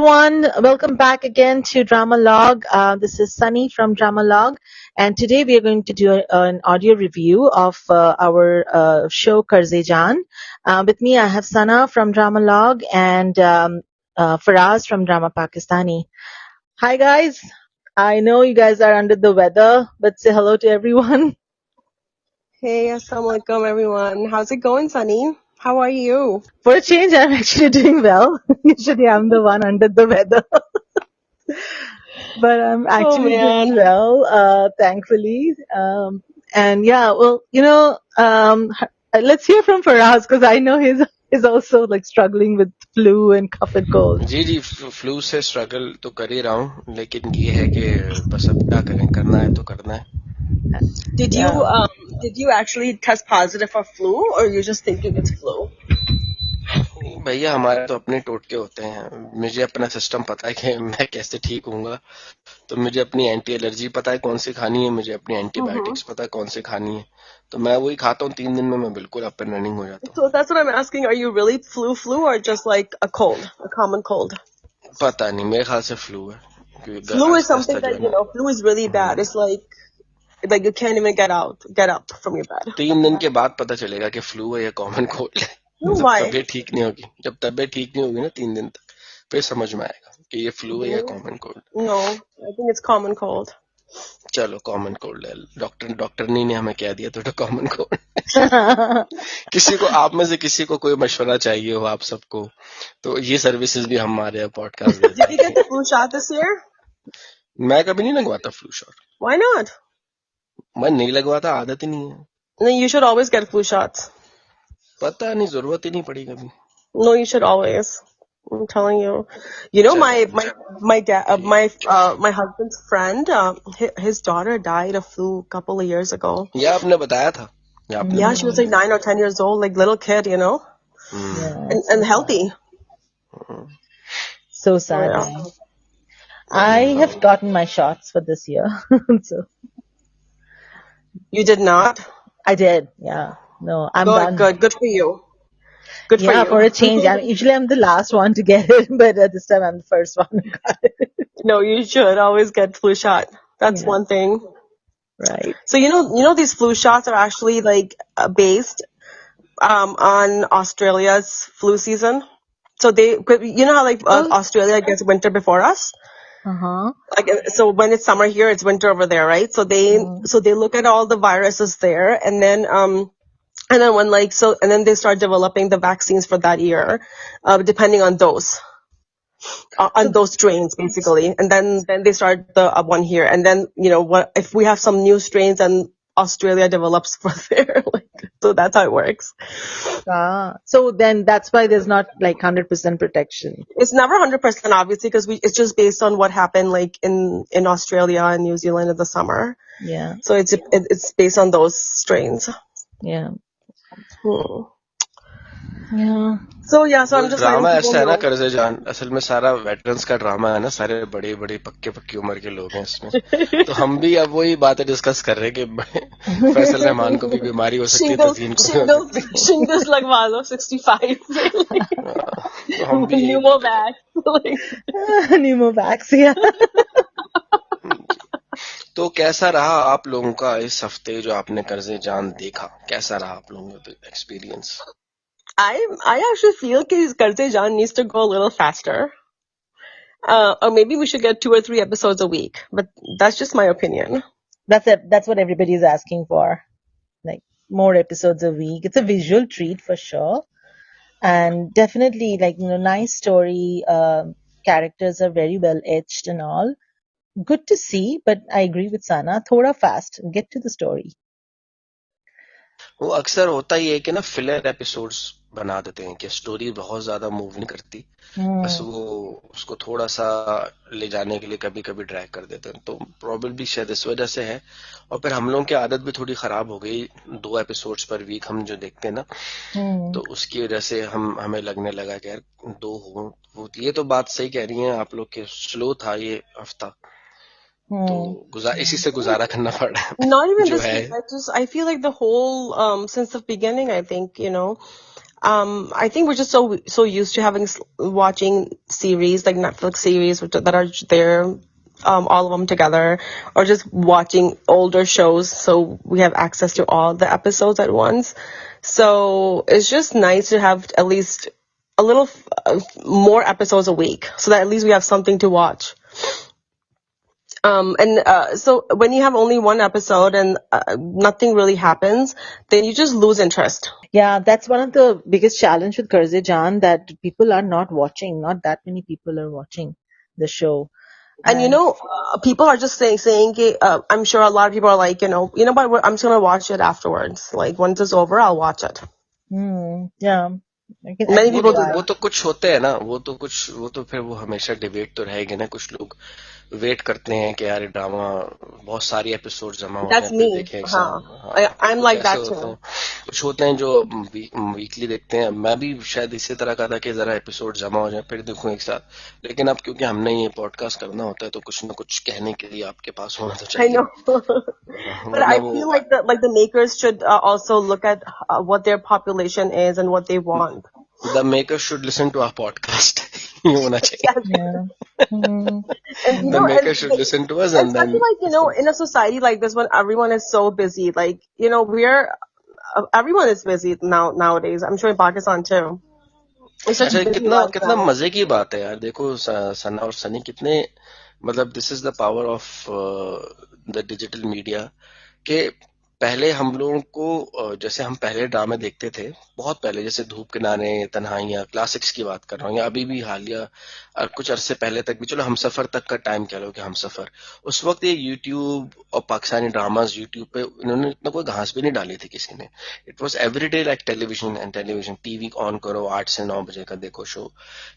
everyone. Welcome back again to Drama Log. This is Sunny from Drama Log, and today we are going to do an audio review of our show Karze Jaan. With me, I have Sana from Drama Log and Faraz from Drama Pakistani. Hi, guys. I know you guys are under the weather, but say hello to everyone. Hey, assalamualaikum everyone. How's it going, Sunny? How are you? For a change, I'm actually doing well. Usually, I'm the one under the weather. But I'm actually doing well, thankfully. And yeah, well, let's hear from Faraz because I know he's also like struggling with flu and cough and cold. जी flu से struggle तो कर ही रहा हूँ, लेकिन ये है कि बस अब क्या करें, करना है तो करना है. Did you actually test positive for flu, or you're just thinking it's flu? भैया हमारे तो अपने टोटके होते हैं. मुझे अपना सिस्टम पता है कि मैं कैसे ठीक होऊंगा. तो मुझे अपनी एंटी एलर्जी पता है कौन सी खानी है, मुझे अपनी एंटीबायोटिक्स पता है कौन सी खानी है. तो मैं वही खाता हूँ. 3 दिन में मैं बिल्कुल अप एंड रनिंग हो जाता हूँ. So that's what I'm asking. Are you really flu, or just like a cold, a common cold? पता नहीं, मेरे ख्याल से फ्लू है. Flu is something that flu is really bad. It's like you can't even get up from your bed. 3 दिन के बाद पता चलेगा कि फ्लू है या कॉमन कोल्ड है. जब Why? तबीयत ठीक नहीं होगी ना 3 दिन तक, फिर समझ में आएगा कि ये फ्लू है या common cold. No, I think it's common cold. चलो कॉमन कोल्ड है. डॉक्टर ने हमें कह दिया तो कॉमन कोल्ड. किसी को, आप में से किसी को कोई मशवरा चाहिए हो आप सबको, तो ये सर्विसेज भी हमारे पॉडकास्ट में. Did you get the flu shot this year? मैं कभी नहीं लगवाता फ्लू शॉट. Why not? मैं नहीं लगवाता, आदत ही नहीं है. No, you should always get flu shots. पता नहीं, जरूरत ही नहीं पड़ी कभी. No, you should always. I'm telling you. You know, my husband's friend, his daughter died of flu a couple of years ago. ये आपने बताया था. Yeah, she was like 9 or 10 years old, like little kid, you know, and healthy. So sad. Yeah. I have gotten my shots for this year. So You did not? I did. Yeah. No, I'm done. Good for you. Good for you. Yeah, for a change. Usually I'm the last one to get it, but this time I'm the first one who got it. No, you should always get flu shot. That's one thing. Right. So you know these flu shots are actually like based on Australia's flu season. So you know how like Australia gets winter before us. Like so when it's summer here, it's winter over there, right? So they look at all the viruses there, and then when and then they start developing the vaccines for that year, depending on those. On those strains basically, and then they start the one here, and then what if we have some new strains and Australia develops for there, so that's how it works. So then that's why there's not like 100% protection. It's never 100% obviously, because it's just based on what happened like in Australia and New Zealand in the summer. Yeah. So it's based on those strains. Yeah. Yeah. So I'm just drama ऐसा है ना कर्जे जान, असल में सारा veterans का drama है ना. सारे बड़े बड़े पक्की उम्र के लोग हैं इसमें. तो हम भी अब वही बातें डिस्कस कर रहे हैं कि फैसल रहमान को भी बीमारी हो सकती है, तज़ीन को shingles लगवा लो 65. तो हम भी Pneumovax, yeah. तो कैसा रहा आप लोगों का इस हफ्ते जो आपने कर्जे जान देखा? कैसा रहा आप लोगों का experience? I actually feel that Karze Jaan needs to go a little faster. Or maybe we should get 2 or 3 episodes a week. But that's just my opinion. That's it. That's what everybody is asking for. Like more episodes a week. It's a visual treat for sure. And definitely like, nice story. Characters are very well etched and all. Good to see, but I agree with Sana. Thoda fast. Get to the story. वो अक्सर होता ही है कि ना filler episodes बना देते हैं कि स्टोरी बहुत ज्यादा मूव नहीं करती, बस वो उसको थोड़ा सा ले जाने के लिए कभी कभी ड्रैग कर देते हैं. तो प्रॉब्लली शायद इस वजह से है. और फिर हम लोगों की आदत भी थोड़ी खराब हो गई. 2 एपिसोड्स पर वीक हम जो देखते हैं ना, तो उसकी वजह से हमें लगने लगा कि यार 2 हो. ये तो बात सही कह रही हैं आप लोग कि स्लो था ये हफ्ता, तो इसी से गुजारा करना पड़ रहा है. Not even this week. I feel like the whole since the beginning, I think I think we're just so used to watching series like Netflix series that are there, all of them together, or just watching older shows, so we have access to all the episodes at once. So it's just nice to have at least a little more episodes a week, so that at least we have something to watch. So when you have only one episode and nothing really happens, then you just lose interest. Yeah, that's one of the biggest challenge with Karze Jaan, that people are not watching. Not that many people are watching the show. And people are just saying I'm sure a lot of people are like, but I'm just gonna watch it afterwards. Like once it's over, I'll watch it. Yeah. Many people do वो that. तो कुछ होते हैं ना, वो तो फिर वो हमेशा डिबेट तो रहेगी ना. कुछ लोग वेट करते हैं कि यार ड्रामा बहुत सारी एपिसोड जमा हो That's जाए फिर me. देखें एक साथ. I'm कुछ like ऐसे that होते too. हैं. कुछ होते हैं जो वीकली देखते हैं. मैं भी शायद इसी तरह का था कि जरा एपिसोड जमा हो जाए फिर देखूं एक साथ. लेकिन अब क्योंकि हमने ये पॉडकास्ट करना होता है तो कुछ ना कुछ कहने के लिए आपके पास होना तो I चाहिए. know. But I feel like the makers should also look at what their population is and what they want. The maker should listen to our podcast. ये होना चाहिए. And The maker should listen to us, and then especially like in a society like this when everyone is so busy, like everyone is busy nowadays. I'm sure in Pakistan too. It's such अच्छा, a busy कितना कितना lifestyle. मजे की बात है यार. देखो सना और सनी कितने, मतलब this is the power of the digital media. कि पहले हम लोगों को जैसे हम पहले ड्रामे देखते थे बहुत पहले, जैसे धूप किनारे, तन्हाइयां, क्लासिक्स की बात कर रहा हूँ, या अभी भी हालिया कुछ अरसे पहले तक भी, चलो हम सफर तक का टाइम कह लो कि हम सफर, उस वक्त ये यूट्यूब और पाकिस्तानी ड्रामास यूट्यूब पे इन्होंने इतना कोई घास भी नहीं डाली थी किसी ने. It was everyday like television, and television TV on करो 8 से 9 बजे का देखो शो.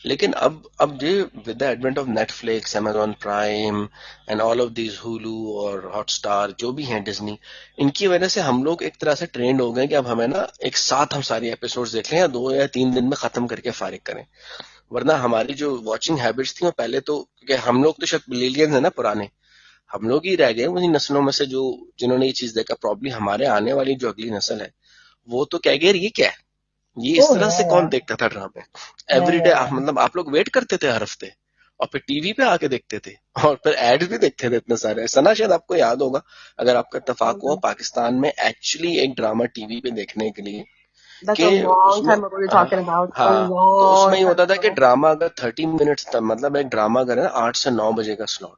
लेकिन अब ये with the advent of Netflix, Amazon prime and all of these Hulu और हॉटस्टार जो भी हैं, डिज्नी, इनकी वजह से हम लोग एक तरह से ट्रेंड हो गए कि अब हमें ना एक साथ हम सारी एपिसोड्स देख लें या 2 या 3 दिन में खत्म करके फारिग करें. वरना हमारी जो वॉचिंग हैबिट्स थी वो पहले तो, क्योंकि हम लोग तो शायद मिलेनियल्स है ना पुराने, हम लोग ही रह गए उन्हीं नस्लों में से जो जिन्होंने ये चीज देखा. प्रॉब्ली हमारे आने वाली जो अगली नस्ल है वो तो कह गए ये क्या है, ये इस तरह से कौन देखता था ड्रामे एवरीडे. मतलब आप लोग वेट करते थे हर हफ्ते और फिर टीवी पे आके देखते थे और फिर एड्स भी देखते थे इतने सारे. सना शायद आपको याद होगा, अगर आपका इत्तेफाक हुआ, पाकिस्तान में एक्चुअली एक ड्रामा टीवी पे देखने के लिए That's कि a long उसमें, time ago you're talking about. A हाँ, तो long उसमें ये time होता था कि ago. ड्रामा अगर 30 मिनट्स तक, मतलब एक ड्रामा अगर है ना 8 से 9 बजे का स्लॉट,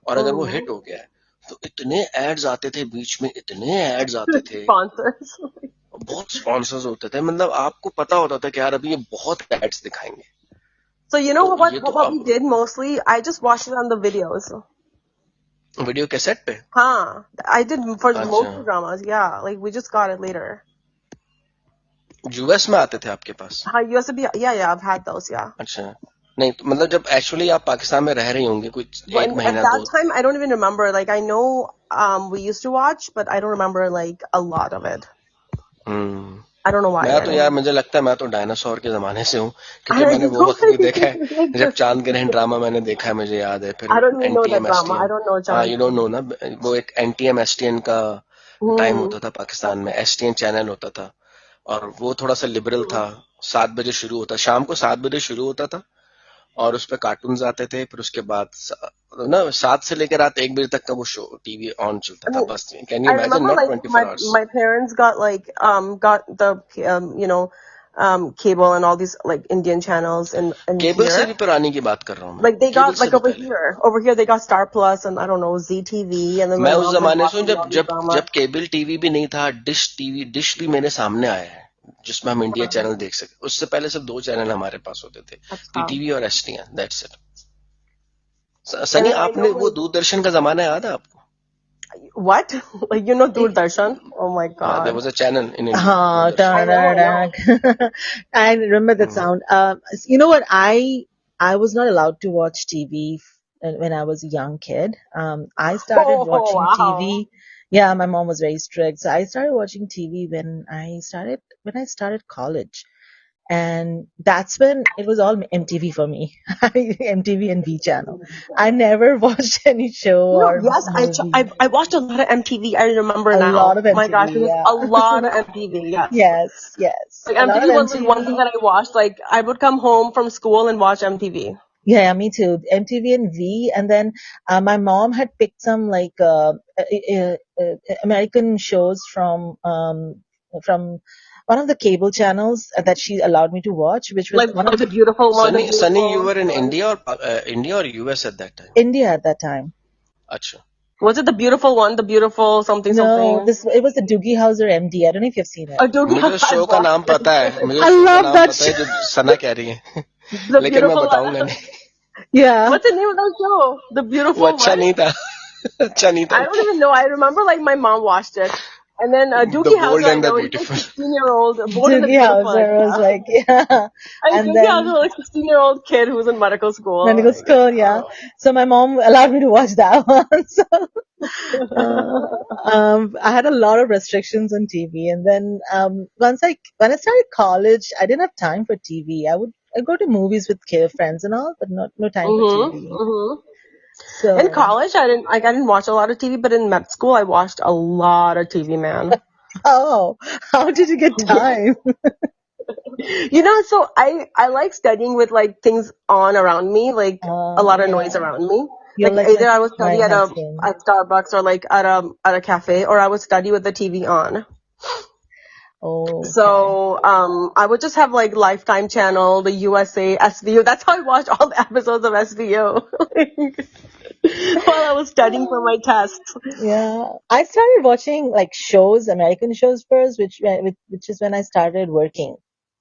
और अगर वो हिट हो गया है तो इतने एड्स आते थे बीच में, इतने एड्स आते थे, Sponsors. बहुत स्पॉन्सर्स होते थे. मतलब आपको पता होता था कि यार अभी ये बहुत एड्स दिखाएंगे. So you know तो what ये तो what we अब did mostly? I just watched it on the videos. Video cassette पे. I did for most अच्छा, of the dramas. Yeah, like we just got it later. US में आते थे आपके पास. USB. Yeah, I've had those. Yeah. अच्छा, नहीं तो मतलब जब एक्चुअली आप पाकिस्तान में रह रही होंगी कुछ But एक at महीना that दो. time, I don't even remember. Like I know we used to watch, but I don't remember like a lot of it. I don't know why. मैं तो यार मुझे लगता है मैं तो डायनासोर के जमाने से हूँ, क्योंकि I मैंने वो वक्त भी देखा है don't जब चांद ग्रहण ड्रामा मैंने देखा है, मुझे याद है. फिर even know that NTM drama. I STN, don't know हाँ John. यू डोंट नो ना, वो एक एनटीएम एसटीएन का टाइम होता था पाकिस्तान में. एसटीएन चैनल होता था और वो थोड़ा सा लिबरल था. 7 बजे शुरू होता, शाम को 7 बजे शुरू होता था और उस पर कार्टून्स आते थे. फिर उसके बाद ना 7 से लेकर रात 1 बजे तक का वो शो टीवी ऑन चलता था बस. Can you I imagine, remember not like 24 hours. my parents got like got the cable and all these like Indian channels and cable से here. भी पुरानी की बात कर रहा हूँ मैं. Like they केबल got से like भी over पहले. here. Over here they got Star Plus and I don't know ZTV and then मैं my उस mom was जमाने से हूँ watching जब all these जब dramas. जब केबल टीवी भी नहीं था. डिश भी मेरे सामने आया है जिसमें हम इंडिया चैनल देख सके. उससे पहले सिर्फ 2 चैनल हमारे पास होते थे, पीटीवी और एसटीएन, दैट्स इट. सनी, आपने वो दूरदर्शन का जमाना याद है आपको? What? Like Doordarshan? Oh my god. There was a channel in India. I remember that sound. You know what? I was not allowed to watch TV when I was a young kid. I started watching TV. Yeah, my mom was very strict, so I started watching TV when I started college. And that's when it was all MTV for me. MTV and V channel. I never watched any show or Yes, movie. I watched a lot of MTV. I remember A lot now. of My gosh, it MTV, was yeah. a lot of MTV. Yes. Yes. Like A lot of MTV was like one thing MTV. that I watched. Like I would come home from school and watch MTV. Yeah, me too. MTV and V, and then my mom had picked some like American shows from one of the cable channels that she allowed me to watch, which was Like one of the beautiful one, the Sunny, you beautiful were in one. India or US at that time? India at that time. अच्छा. Was it the beautiful one? The beautiful something No, something. it was the Doogie Howser MD. I don't know if you've seen it. Doogie मुझे उस I show का नाम watched it. पता है. मुझे I उस show का love नाम that पता है show. जो सना कह रही है. The लेकिन मैं beautiful बताऊंगा one. नहीं. Yeah. What's the name of that show? The वो beautiful अच्छा one. नहीं था. अच्छा नहीं था. I don't even know. I remember like my mom watched it. And then The Doogie Bold Howser, I and the know he's like Beautiful. 16-year-old, Bold and the Doogie Beautiful. Howser was Yeah. like, yeah. And And Doogie Howser then was like 16-year-old kid who was in medical school. medical Like, school, yeah. So my mom allowed me to watch that one. So I had a lot of restrictions on TV, and then when I started college, I didn't have time for TV. I'd go to movies with friends and all, but no time for TV. So in college, I didn't watch a lot of TV, but in med school, I watched a lot of TV, man. oh, how did you get time? So I like studying with like things on around me, like a lot of noise around me. You're Like like either I would study my at husband. at Starbucks or like at a cafe, or I would study with the TV on. Oh. So I would just have like Lifetime Channel, the USA, SVU. That's how I watched all the episodes of SVU while I was studying for my test. Yeah, I started watching like shows, American shows first, which is when I started working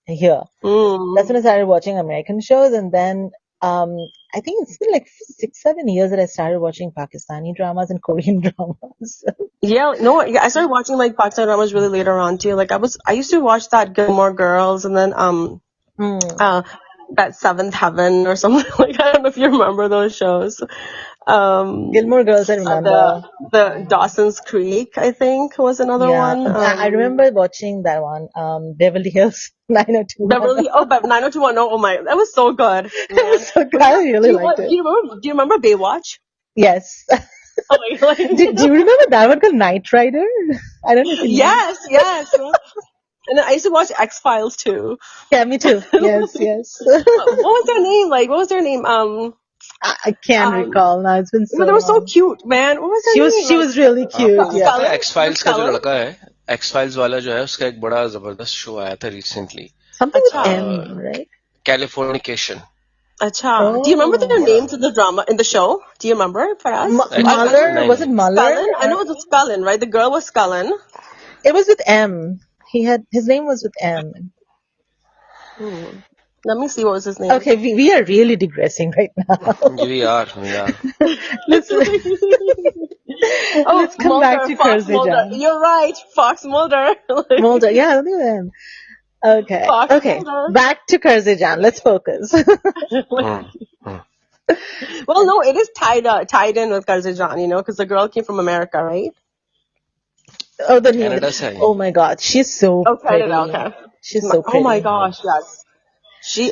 here. That's when I started watching American shows, and then I think it's been like 6-7 years that I started watching Pakistani dramas and Korean dramas. I started watching like Pakistani dramas really later on too. Like I used to watch that Gilmore Girls, and then that Seventh Heaven or something. Like I don't know if you remember those shows. Gilmore Girls, I remember. The Dawson's Creek, I think, was another one. I remember watching that one. Beverly Hills 90210. 90210. Oh my, that was so good. It was so good. I really liked it. Do you remember Baywatch? Yes. Oh my God. Do you remember that one called Knight Rider? I don't know if you know. Yes. And then I used to watch X-Files too. Yeah, me too. Yes. What was their name? Like, what was their name? I can't recall now. It's been so. They were so cute, man. What was their name? She was really cute. Yeah. X-Files का जो लड़का है, X-Files वाला जो है, उसका एक बड़ा जबरदस्त शो आया था recently. Something with M, right? Californication. Acha. Do you remember their names in the drama, in the show? Do you remember, Faraz? Muller? Was it Muller? Scullin? I know it was Scullin, right? The girl was Scullin. It was with M. His name was with M. Let me see what was his name. Okay, we are really digressing right now. We are. Let's come back to Mulder. You're right, Fox Mulder. Mulder, yeah, look at them. Okay. Fox Okay. Mulder. Back to Karzejan. Let's focus. Well, no, it is tied in with Karzejan, because the girl came from America, right? Oh, the Canada. Oh my God, she's so pretty. Canada. Okay. She's so pretty. Oh my gosh, yes.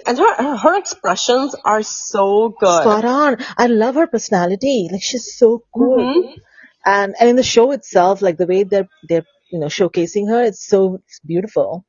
Her expressions are so good. Spot on. I love her personality. Like she's so cool. Mm-hmm. And in the show itself, like the way they're showcasing her, it's beautiful.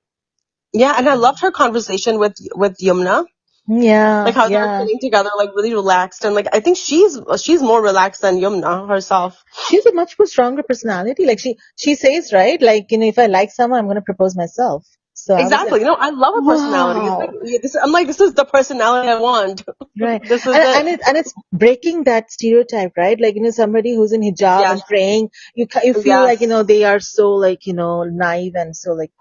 Yeah, and I loved her conversation with Yumna. Yeah. Like how they're sitting together, like really relaxed, and like I think she's more relaxed than Yumna herself. She's a much more stronger personality. Like she says, right? Like, if I like someone, I'm gonna propose myself. So exactly. I love her personality. Wow. This is the personality I want. Right. And it's breaking that stereotype, right? Like, somebody who's in hijab and praying, you feel like, they are so like, naive and so like,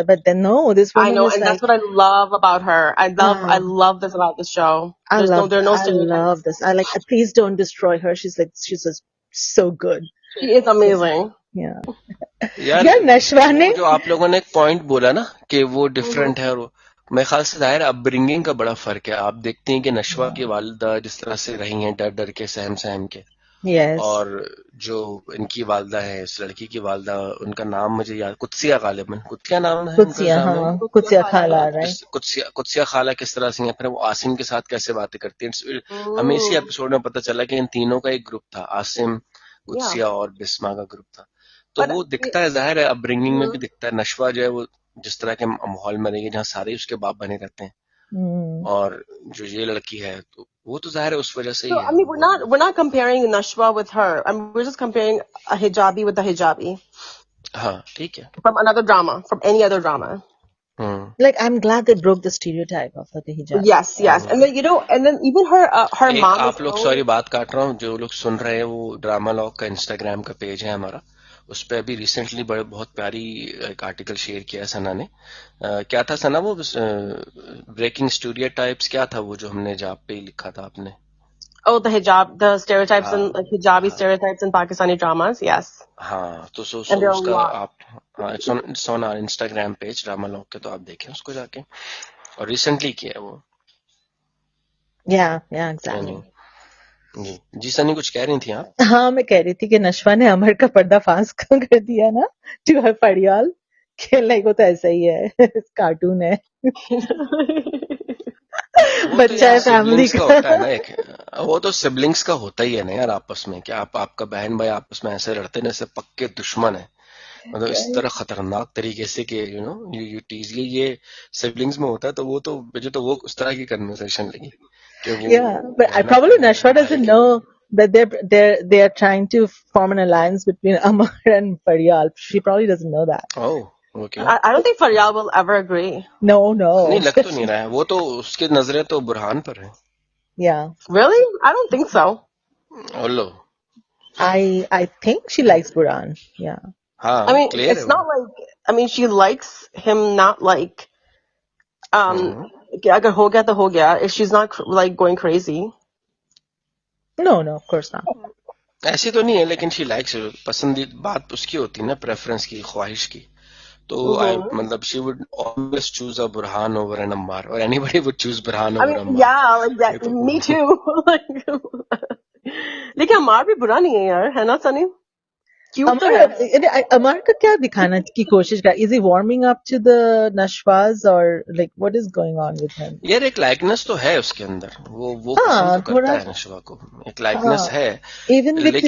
but then no, this woman I know, is and like, that's what I love about her. I love this about the show. I love this. I like, please don't destroy her. She's so good. She is amazing. Yeah. यार नशवा ने जो आप लोगों ने एक point बोला ना कि वो डिफरेंट है, और मैं ख्याल से जाहिर अपब्रिंगिंग का बड़ा फर्क है. आप देखते हैं कि नशवा की वालिदा जिस तरह से रही हैं, डर डर के सहम के, Yes. और जो इनकी वालदा है, इस लड़की की वालदा, उनका नाम मुझे याद, कुत्सिया गालिबन, कुत्सिया नाम है उनका कुत्सिया, जामे हाँ, में। कुत्सिया खाला, राइट? कुत्सिया खाला किस तरह से है, फिर वो आसिम के साथ कैसे बातें करती है। हमें इसी एपिसोड में पता चला कि इन तीनों का एक ग्रुप था, आसिम, Yeah. कुत्सिया और बिस्मा का ग्रुप था। तो But वो दिखता है, जाहिर है अपब्रिंगिंग में भी दिखता है। नशवा जो है वो जिस तरह के माहौल में रही है जहाँ सारे उसके बाप बने रहते हैं, और जो ये लड़की है तो वो तो जाहिर है उस वजह से ही so है। I mean, we're not comparing Nashwa with her. I mean, we're just comparing a hijabi with a hijabi हाँ ठीक है। from another drama, from any other drama. Like, I'm glad they broke the stereotype of the hijab. Yes, yes, and then and then even her एक mom is आप लोग, so. Sorry बात काट रहा हूँ, जो लोग सुन रहे हैं वो ड्रामा लॉग का इंस्टाग्राम का पेज है हमारा, उस पर अभी रिसेंटली बहुत प्यारी एक आर्टिकल शेयर किया सना ने। क्या था सना वो, ब्रेकिंग स्टीरियोटाइप्स क्या था वो जो हमने जाप पे ही लिखा था आपने? Oh, the stereotypes and like hijabi stereotypes in Pakistani dramas. Yes. हाँ, तो And there are a उसका lot. आप, हाँ, it's on our Instagram page drama लॉग के, तो आप देखें उसको जाके, और रिसेंटली किया है वो। Yeah, exactly. जी सनी, कुछ कह रही थी आप? हाँ, मैं कह रही थी कि नशवा ने अमर का पर्दाफाश कर दिया ना, टू हर फड़ियाल, कि लाइक वो तो ऐसा ही है, कार्टून है, बच्चा है फैमिली सिबलिंग्स का होता है ना एक, वो तो सिबलिंग्स का होता ही है ना यार आपस में, क्या आपका बहन भाई आपस में ऐसे लड़ते हैं जैसे पक्के दुश्मन है, मतलब इस तरह खतरनाक तरीके से कि यू टीज, ये सिबलिंग्स में होता है, तो वो तो मुझे तो वो उस तरह की कन्वर्सेशन लगी कि वो, Yeah, but I probably Nashwa doesn't know that they are trying to form an alliance between Amar and Faryal. She probably doesn't know that. Oh okay. I don't think Faryal will ever agree. No. नहीं लग तो नहीं रहा है, वो तो उसकी नजरें तो बुरहान पर है। Yeah. Really? I don't think so. Low, I think she likes Burhan. Yeah. हाँ I mean, क्लियर it's है not like, I mean, she likes him not like, कि अगर हो गया तो हो गया, if she's not like going crazy. No, of course not. ऐसी तो नहीं है, लेकिन शी लाइक्स, पसंदीदा बात उसकी होती है ना, प्रेफरेंस की, ख्वाहिश की, तो मतलब she would always choose a Burhan over an Ammar, और anybody would choose Burhan I over mean, Ammar. yeah, like that. Me too. लेकिन अमार भी बुरा नहीं है यार, है ना सनी? Cute तो है. Amar का क्या दिखाना की कोशिश कर? Is he warming up to the Nashwas, or like what is going on with him? यार एक लाइकनेस तो है उसके अंदर, वो पसंद तो करता है नशवा को, एक लाइकनेस है, लेकिन मेरी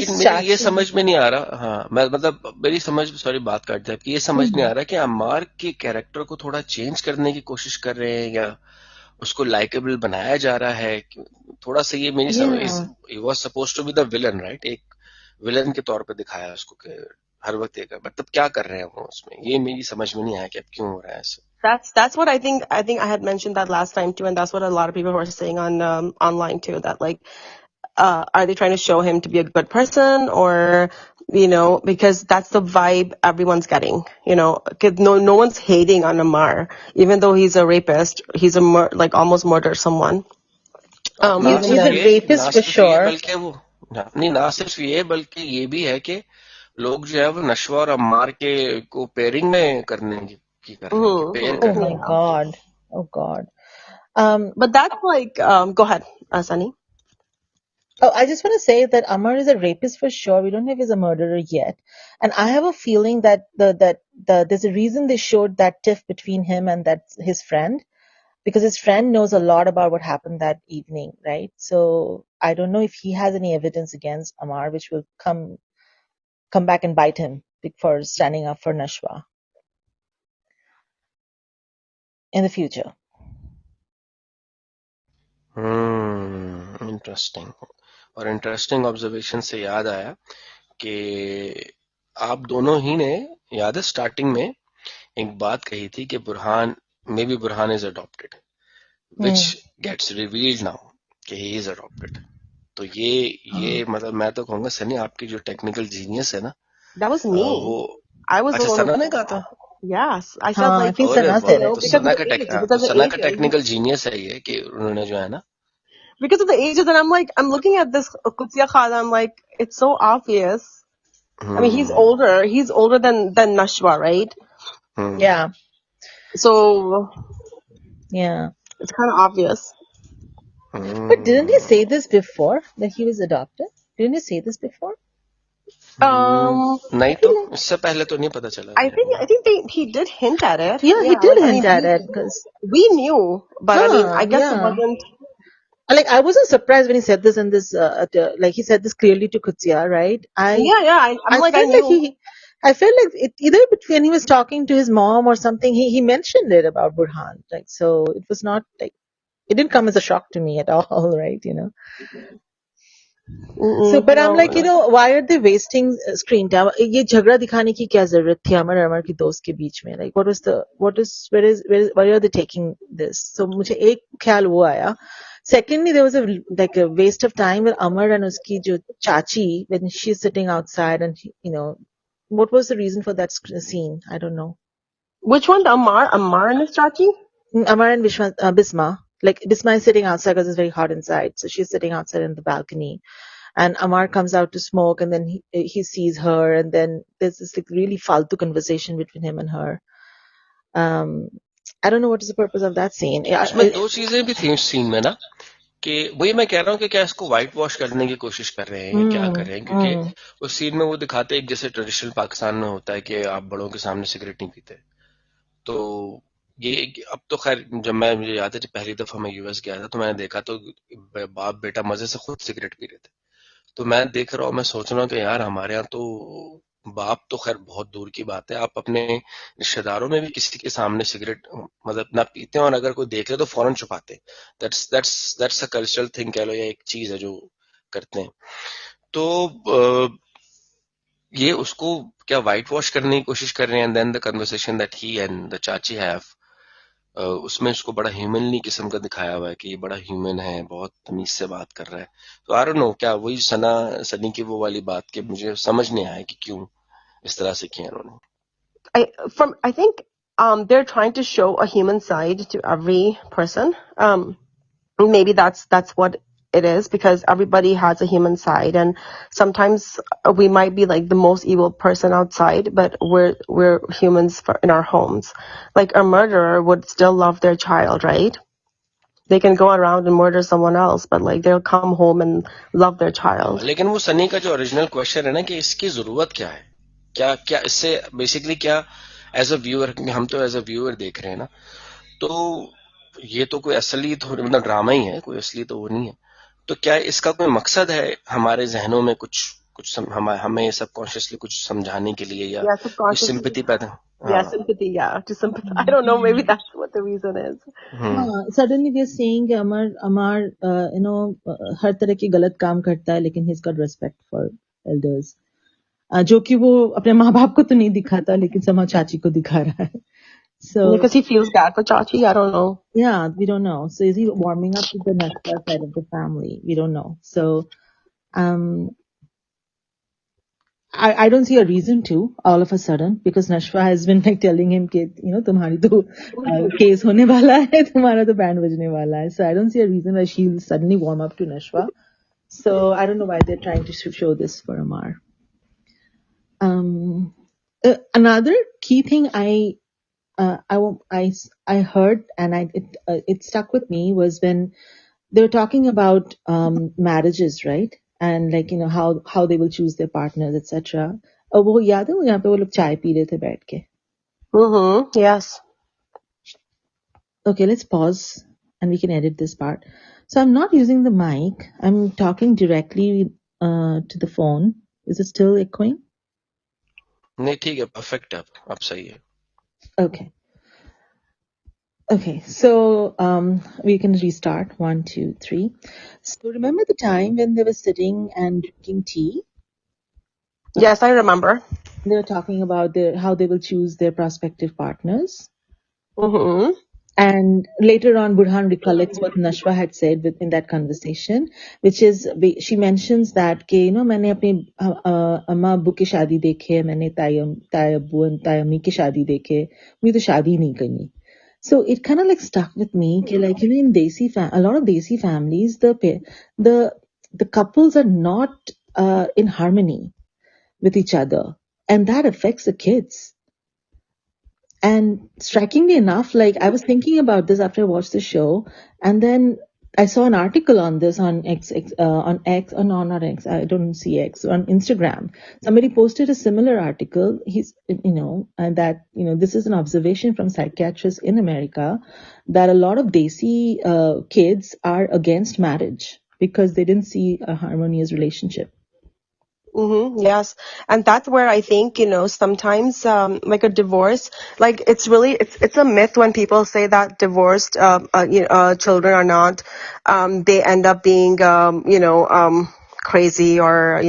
ये समझ में नहीं आ रहा, हाँ मैं मतलब मेरी समझ, सॉरी बात काट दिया, ये समझ नहीं आ रहा कि अम्मार के कैरेक्टर को थोड़ा चेंज करने की कोशिश कर रहे हैं या उसको लाइकेबल बनाया जा रहा है, थोड़ा सा ये मेरी समझ, he was supposed to be the villain right, एक विलन के तौर पे दिखाया उसको कि हर वक्त ये मतलब क्या कर रहे हैं वो उसमें, ये मेरी समझ में नहीं आया कि अब क्यों हो रहा है ऐसे। That's what I think I had mentioned that last time too, and that's what a lot of people were saying on online too, that like are they trying to show him to be a good person, or because that's the vibe everyone's getting, 'cause no one's hating on Amar, even though he's a rapist, he's like almost murdered someone. He's a rapist for sure. बल्कि वो नहीं, ना सिर्फ ये बल्कि ये भी है कि लोग जो है वो नशवा और अम्मार के को पेयरिंग में करने की कर रहे हैं, पेयर कर रहे हैं। Oh God. But that's like, go ahead, Sunny. Oh, I just want to say that Amar is a rapist for sure. We don't know if he's a murderer yet, and I have a feeling that there's a reason they showed that tiff between him and his friend, because his friend knows a lot about what happened that evening, right? So I don't know if he has any evidence against Amar, which will come back and bite him for standing up for Nashwa in the future. Interesting. और interesting observation से याद आया कि आप दोनों ही ने, याद है स्टार्टिंग में एक बात कही थी कि Burhan, maybe Burhan is adopted, which gets revealed now कि ही इज अडॉप्टेड। तो ये मतलब मैं तो कहूंगा सनी, आपकी जो टेक्निकल जीनियस है ना, that was me. वो I was अच्छा सना ने कहा था। Yes, I said like, I think Sana said it. सना का टेक्निकल जीनियस है ये कि उन्होंने जो है ना, because of the ages, and I'm looking at this Qudsiya Khala, I'm like, it's so obvious. I mean, he's older than Nashwa, right? Yeah. So yeah, it's kind of obvious. But didn't he say this before, that he was adopted? Didn't you say this before? नहीं तो इससे पहले तो नहीं पता चला. I think he did hint at it. Yeah, he did hint at it because we knew, but I mean, I guess it wasn't. Like, I wasn't surprised when he said this in this, like he said this clearly to Qudsiya, right? I felt like it, either when he was talking to his mom or something, he mentioned it about Burhan. Like, so it was not like, it didn't come as a shock to me at all, right? You know. So, but I'm like, you know, why are they wasting screen time? ये झगड़ा दिखाने की क्या जरूरत थी अमर की दोस्त के बीच में? Like, where are they taking this? So मुझे एक ख्याल वो आया. Secondly, there was a waste of time with Amar and uski jo chachi when she's sitting outside and you know, what was the reason for that scene? I don't know. Which one? Amar and his chachi? Amar and Bisma. Like Bisma is sitting outside because it's very hot inside, so she's sitting outside in the balcony. And Amar comes out to smoke, and then he sees her, and then there's this like really faltu conversation between him and her. I don't know what is the purpose of that scene. उसमें दो चीजें भी थी उस scene में ना, कि वही मैं कह रहा हूँ कि क्या इसको व्हाइट वॉश करने की कोशिश कर रहे हैं, क्या कर रहे हैं, क्योंकि उस सीन में वो दिखाते हैं जैसे ट्रेडिशनल पाकिस्तान में होता है कि आप बड़ों के सामने सिगरेट नहीं पीते. तो ये अब तो खैर जब मुझे याद है जब पहली दफा मैं यूएस गया था तो मैंने देखा तो बाप बेटा मजे से खुद सिगरेट पी रहे थे. तो मैं देख रहा हूँ, मैं सोच रहा हूँ कि यार हमारे यहाँ तो बाप तो खैर बहुत दूर की बात है, आप अपने रिश्तेदारों में भी किसी के सामने सिगरेट मतलब ना पीते हैं, और अगर कोई देख ले तो फौरन छुपाते. दैट्स अ कल्चरल थिंग कह लो, या एक चीज है जो करते हैं. तो ये उसको क्या व्हाइट वॉश करने की कोशिश कर रहे हैं. And then the conversation that he and the chachi have, उसमें उसको बड़ा ह्यूमनली किस्म का दिखाया हुआ है कि ये बड़ा ह्यूमन है, बहुत तमीज से बात कर रहा है. तो आई डोंट नो, क्या वही सनी की वो वाली बात के मुझे समझ नहीं आया कि क्यों इस तरह से किया उन्होंने. I think they're trying to show a human side to every person. Maybe that's what it is, because everybody has a human side, and sometimes we might be like the most evil person outside, but we're humans in our homes. Like a murderer would still love their child, right? They can go around and murder someone else, but like they'll come home and love their child. लेकिन वो सनी का जो original question है ना कि इसकी जरूरत क्या है, क्या इससे बेसिकली क्या एज अ व्यूअर, हम तो एज अ व्यूअर देख रहे हैं ना, तो ये तो कोई असली तो मतलब ड्रामा ही है, कोई असली तो वो नहीं है. तो क्या इसका कोई मकसद है हमारे जहनों में कुछ हमें सबकॉन्शियसली कुछ समझाने के लिए, या कुछ सिंपैथी पैदा? Sympathy, to sympathize. I don't know, maybe that's what the reason is. Suddenly they're saying Amar हर तरह के गलत काम करता है, लेकिन he's got respect for elders. जो कि वो अपने माँ बाप को तो नहीं दिखाता, लेकिन समा चाची को दिखा रहा है. So because he feels bad for Chachi, I don't know. Yeah, we don't know. So is he warming up to the Nashwa side of the family? We don't know. So, I don't see a reason to all of a sudden, because Nashwa has been like telling him कि तुम्हारी तो case होने वाला है, तुम्हारा तो band बजने वाला है. So I don't see a reason why she'll suddenly warm up to Nashwa. So I don't know why they're trying to show this for Amar. Another key thing I heard, and it stuck with me, was when they were talking about marriages, right? And like how they will choose their partners, etc. वो याद है, यहाँ पे वो लोग चाय P रहे थे बैठ के. Yes. Okay, let's pause and we can edit this part. So I'm not using the mic. I'm talking directly to the phone. Is it still echoing? नहीं, ठीक है, perfect है, अब सही है. Okay. Okay, so we can restart. 1, 2, 3. So remember the time when they were sitting and drinking tea? Yes, I remember. They were talking about how they will choose their prospective partners. And later on, Burhan recollects what Nashwa had said in that conversation, which is, she mentions that कि मैंने अपनी अम्मा अब्बू की शादी देखी है, मैंने ताई अब्बू और ताई अम्मी की शादी देखे, मुझे तो शादी नहीं करनी. So it kind of like stuck with me, like in Desi a lot of Desi families, the couples are not in harmony with each other, and that affects the kids. And strikingly enough, like I was thinking about this after I watched the show, and then I saw an article on this on X, on X, or no, not X. I don't see X on Instagram. Somebody posted a similar article. And that this is an observation from psychiatrists in America that a lot of Desi kids are against marriage because they didn't see a harmonious relationship. Yes. And that's where I think, sometimes, like a divorce, like it's a myth when people say that divorced, children are not, they end up being, crazy or,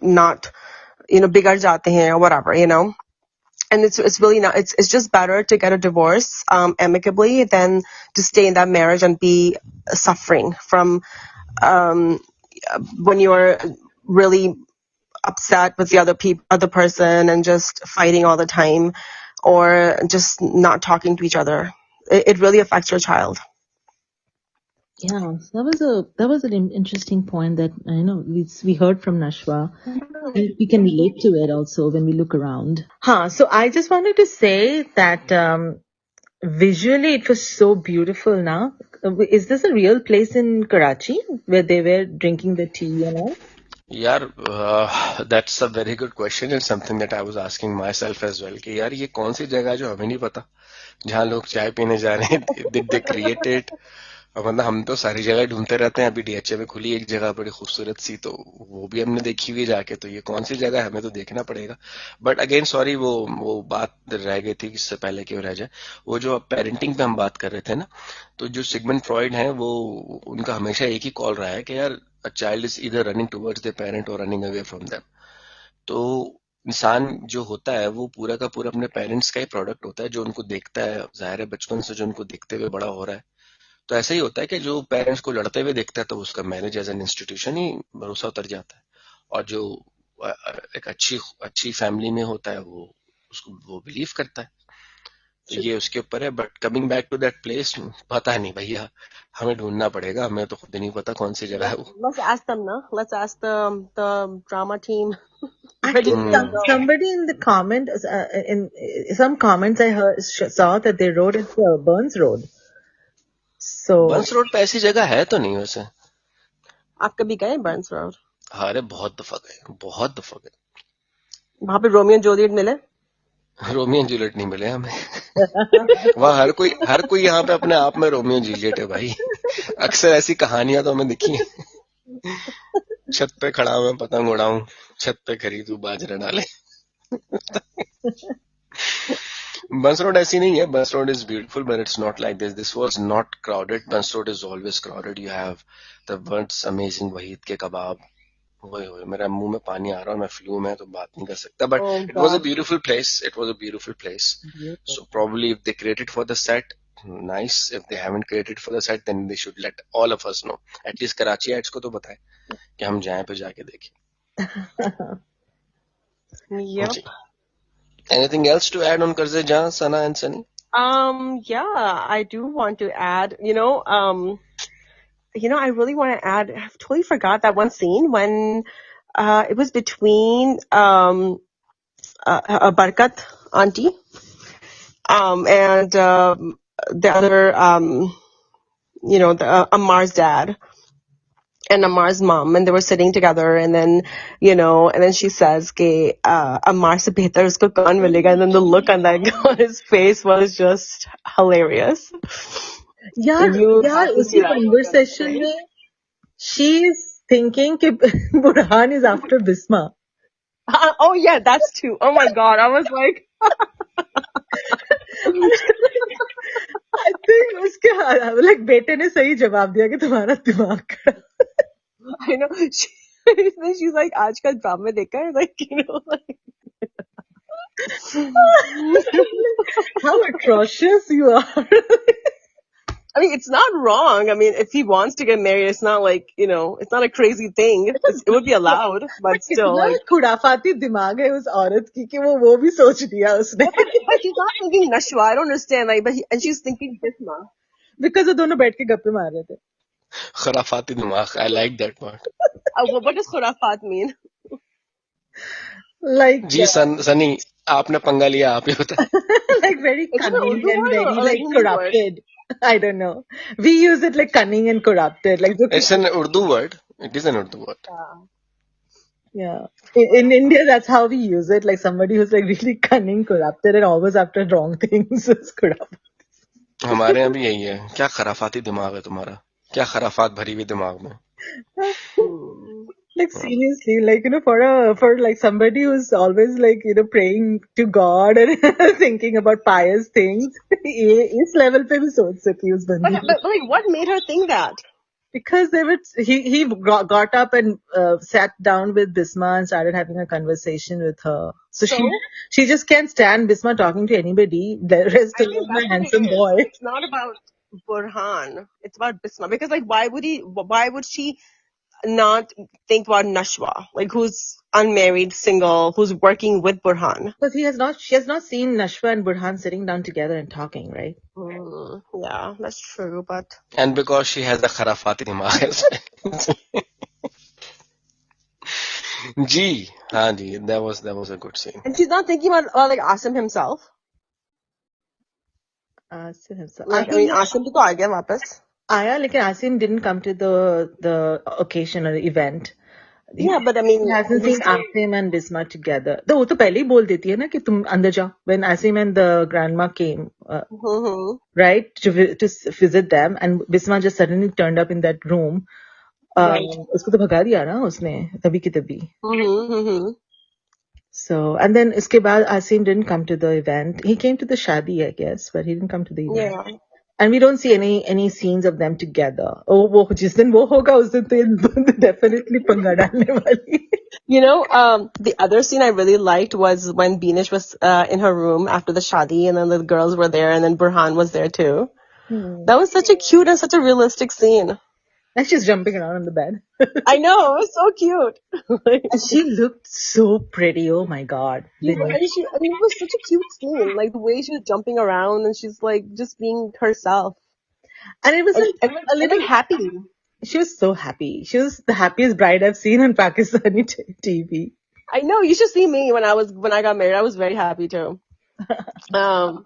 not, bigar jate hain or whatever, And it's really not, it's just better to get a divorce, amicably than to stay in that marriage and be suffering from, when you're really upset with the other person and just fighting all the time or just not talking to each other. It really affects your child. Yeah, that was an interesting point that I know we heard from Nashwa. We can relate to it also when we look around. So I just wanted to say that visually it was so beautiful now. Is this a real place in Karachi where they were drinking the tea and all? यार that's a very good question and something that I was asking myself as well कि यार ये कौन सी जगह है जो हमें नहीं पता जहाँ लोग चाय पीने जा रहे हैं did they create it मतलब हम तो सारी जगह ढूंढते रहते हैं अभी डीएचए में खुली एक जगह बड़ी खूबसूरत सी तो वो भी हमने देखी हुई जाके तो ये कौन सी जगह है हमें तो देखना पड़ेगा बट अगेन सॉरी वो बात रह गई थी इससे पहले क्यों रह जाए वो जो पेरेंटिंग पे हम बात कर रहे थे ना तो जो सिगमंड फ्रॉइड है वो उनका हमेशा एक ही कॉल रहा है कि यार a child is either running towards their parent or running away from them. तो इंसान जो होता है वो पूरा का पूरा अपने पेरेंट्स का ही प्रोडक्ट होता है जो उनको देखता है जाहिर है बचपन से जो उनको देखते हुए बड़ा हो रहा है तो ऐसा ही होता है कि जो पेरेंट्स को लड़ते हुए देखता है तो उसका मैरिज एज एन इंस्टीट्यूशन ही भरोसा उतर जाता है और जो एक अच्छी फैमिली में होता है वो उसको वो बिलीव करता है तो ये उसके ऊपर है but coming back to that place पता नहीं भैया हमें ढूंढना पड़ेगा हमें तो खुद नहीं पता कौन सी जगह है वो Let's ask them, no? Let's ask the drama team. I think somebody in the comment, in some comments I saw that they wrote it's Burns Road. So Burns road पे ऐसी जगह है तो नहीं वैसे आप कभी गए बर्न्स रोड अरे बहुत दफा गए वहां पे रोमियो जूलियट मिले रोमियो एंड जूलियट नहीं मिले हमें वहाँ हर कोई यहाँ पे अपने आप में रोमियो जूलियट है भाई अक्सर ऐसी कहानियां तो हमें दिखी हैं छत पे खड़ा हूं मैं पतंग उड़ाऊं छत पे खरीदू बाजरा डाले बंस रोड ऐसी नहीं है Burns road is beautiful but it's not like this was not crowded Burns road is always crowded you have the words amazing Waheed के कबाब मेरा मुंह में पानी आ रहा है मैं फ्लू में तो बात नहीं कर सकता but it was a beautiful place so probably if they created for the set nice if they haven't created for the set then they should let all of us know at least Karachiites को तो बताएं कि हम जाएं पे जाके देखें Yep. Anything else to add on Karze Jaan, Sana and Sunny? Yeah, I do want to add, I really want to add, I totally forgot that one scene when it was between Barkat auntie and the other, Ammar's dad and Ammar's mom, and they were sitting together, and then, and then she says, "Ke Ammar se behtar usko kaun milega," and then the look on his face was just hilarious. Yeah, uski conversation mein, she is thinking कि Burhan is after Bisma. Oh yeah, that's true. Oh my God, I was like, I think उसके like बेटे ने सही जवाब दिया कि तुम्हारा दिमाग खराब I know. She's like, आजकल ड्रामे देखा है, like. How atrocious you are. I mean, it's not wrong. I mean, if he wants to get married, it's not like, it's not a crazy thing. It would be allowed, but still, like. खुराफाती दिमाग है उस औरत की कि वो भी सोच लिया उसने. But she's not thinking Nashwa. I don't understand. Like, and she's thinking Bisma. Because वो दोनों बैठ के गप्पे मार रहे थे. खुराफाती दिमाग. I like that part. What does khurafat mean? Like. Ji Sunny, आपने पंगा लिया आप ही बता. Like very cunning and very like corrupted. I don't know. We use it like cunning and corrupted. Like It's an Urdu word. It is an Urdu word. yeah. In India, that's how we use it. Like somebody who's like really cunning, corrupted, and always after wrong things is corrupt. हमारे यहाँ भी यही है. क्या खराफाती दिमाग है तुम्हारा? क्या खराफात भरी हुई दिमाग में? Like seriously, like for like somebody who's always like praying to God and thinking about pious things, इस level पे भी सोच सकी उस बंदी. But like, what made her think that? Because he got up and sat down with Bisma and started having a conversation with her. So she just can't stand Bisma talking to anybody. The rest of my handsome boy. It's not about Burhan. It's about Bisma. Because like, why would she not think about Nashwa, like who's unmarried, single, who's working with Burhan? Because she has not seen Nashwa and Burhan sitting down together and talking, right? Yeah, that's true, but... And because she has a खराफाती दिमाग. जी, हाँ जी, that was a good scene. And she's not thinking about like Asim himself. Asim himself. Like, I mean, Asim to आ गया वापस. आया, लेकिन Asim didn't come to the occasion or the event. Yeah, but I mean, he hasn't seen Asim and Bisma together. तो वो तो पहले ही बोल देती है ना कि तुम अंदर जाओ. When Asim and the grandma came, right, to visit them, and Bisma just suddenly turned up in that room. उसको तो भगा दिया ना उसने तभी की तभी. So, and then इसके बाद Asim didn't come to the event. He came to the shadi, I guess, but he didn't come to the event. Yeah. And we don't see any scenes of them together. Oh, वो जिस दिन वो होगा उस दिन तो definitely पंगा डालने वाली. You know, the other scene I really liked was when Beenish was in her room after the shadi, and then the girls were there, and then Burhan was there too. That was such a cute and such a realistic scene. And she's jumping around on the bed. I know, it was so cute. And she looked so pretty. Oh my god. It was such a cute scene. Like the way she was jumping around and she's like just being herself. And it was a little happy. She was so happy. She was the happiest bride I've seen on Pakistani TV. I know. You should see me when I got married. I was very happy too. So,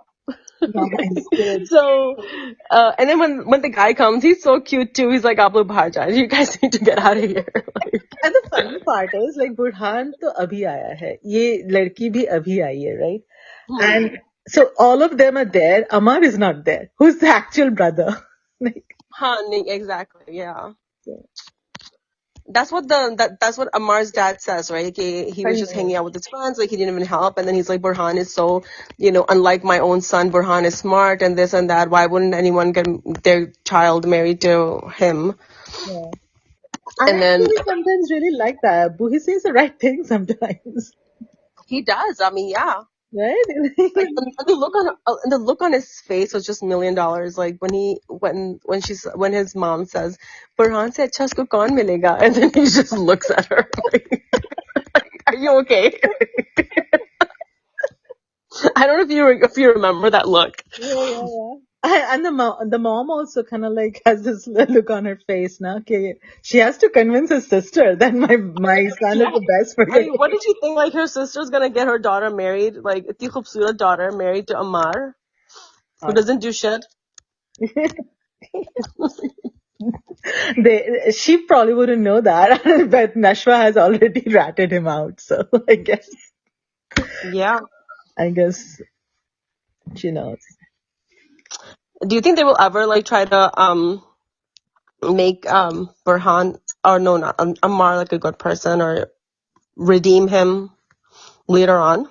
and then when the guy comes, he's so cute too. He's like, "Aap log bahar jao. You guys need to get out of here." And the funny part is, like, Burhan to abhi aaya hai. Ye ladki bhi abhi aayi hai, right? And so all of them are there. Amar is not there. Who's the actual brother? Exactly. Yeah. That's what Amar's dad says, right? He was just hanging out with his friends, like he didn't even help. And then he's like, Burhan is so, unlike my own son, Burhan is smart and this and that. Why wouldn't anyone get their child married to him? Yeah. And then sometimes really like that. Abu, he says the right thing sometimes. He does. I mean, yeah. Right? The look on his face was just $1 million. Like when his mom says, "Burhan se acha usko kaun milega," and then he just looks at her like, "Are you okay?" I don't know if you remember that look. Yeah. And the mom also kind of like has this look on her face now. Okay, she has to convince her sister that my son is the best for her. I mean, what did she think? Like her sister's gonna get her daughter married, like itni khoobsurat daughter married to Amar, who doesn't do shit. She probably wouldn't know that, but Nashwa has already ratted him out. So I guess. Yeah. I guess she knows. Do you think they will ever like try to make Burhan Amar like a good person or redeem him later on?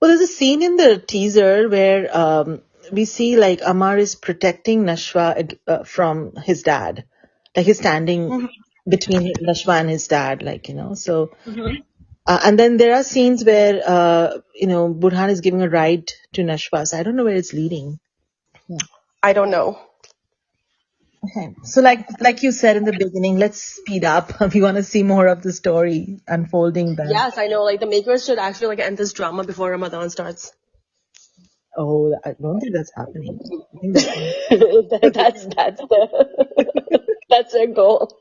Well, there's a scene in the teaser where we see like Amar is protecting Nashwa from his dad. Like he's standing between Nashwa and his dad, like, so. And then there are scenes where, Burhan is giving a ride to Nashwa. So I don't know where it's leading. Yeah. I don't know. Okay. So like you said in the beginning, let's speed up. We want to see more of the story unfolding then. Yes, I know. Like the makers should actually like end this drama before Ramadan starts. Oh, I don't think that's happening. I think that's their goal.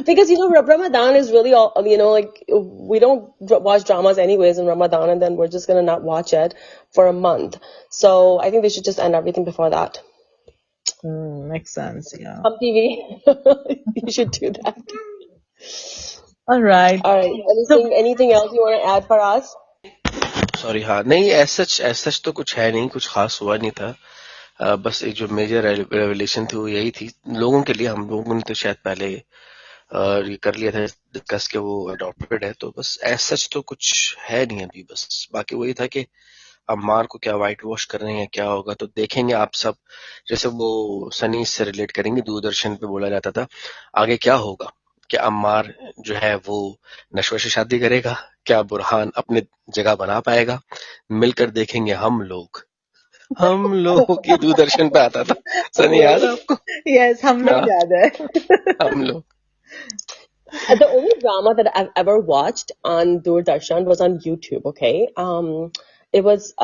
Because, Ramadan is really all, like we don't watch dramas anyways in Ramadan, and then we're just going to not watch it for a month. So I think they should just end everything before that. Makes sense. Yeah. Hum TV. You should do that. All right. All right. Anything else you want to add for us? Sorry हाँ नहीं as such तो कुछ है नहीं, कुछ खास हुआ नहीं था. बस एक जो मेजर रेवलेशन थी वो यही थी लोगों के लिए. हम लोगों ने तो शायद पहले ये कर लिया था डिस्कस के वो अडॉप्टेड है, तो बस एज सच तो कुछ है नहीं अभी. बस बाकी वही था कि अम्मार को क्या व्हाइट वॉश कर रहे हैं, क्या होगा तो देखेंगे आप सब. जैसे वो सनी से रिलेट करेंगे, दूरदर्शन पे बोला जाता था आगे क्या होगा, क्या अम्मार जो है वो नशवा से शादी करेगा, क्या बुरहान अपने जगह बना पाएगा. मिलकर देखेंगे हम लोग ये दूरदर्शन पे आता था. सनी याद है आपको? Yes, हम लोग याद है. हम लोग. The only drama that I've ever watched on Doordarshan was on YouTube, okay? It was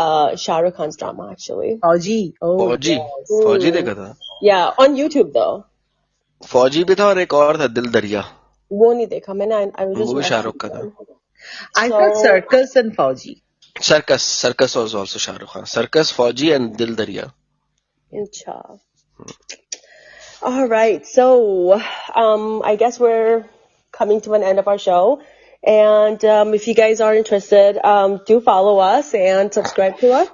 Shah Rukh Khan's drama, actually. फौजी. फौजी देखा था. Yeah, on YouTube though. फौजी भी था और एक और था दिल दरिया. वो नहीं देखा मैंने. I was just वो भी शाहरुख का था. I thought Circus and फौजी. Circus was also Shah Rukh Khan. Circus, Fauji and Dil Darya. Incha. All right. So, I guess we're coming to an end of our show. And if you guys are interested, do follow us and subscribe to us.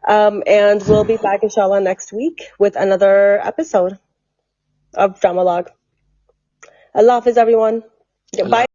And we'll be back, inshallah, next week with another episode of Drama Log. Allah Hafiz, everyone. Bye.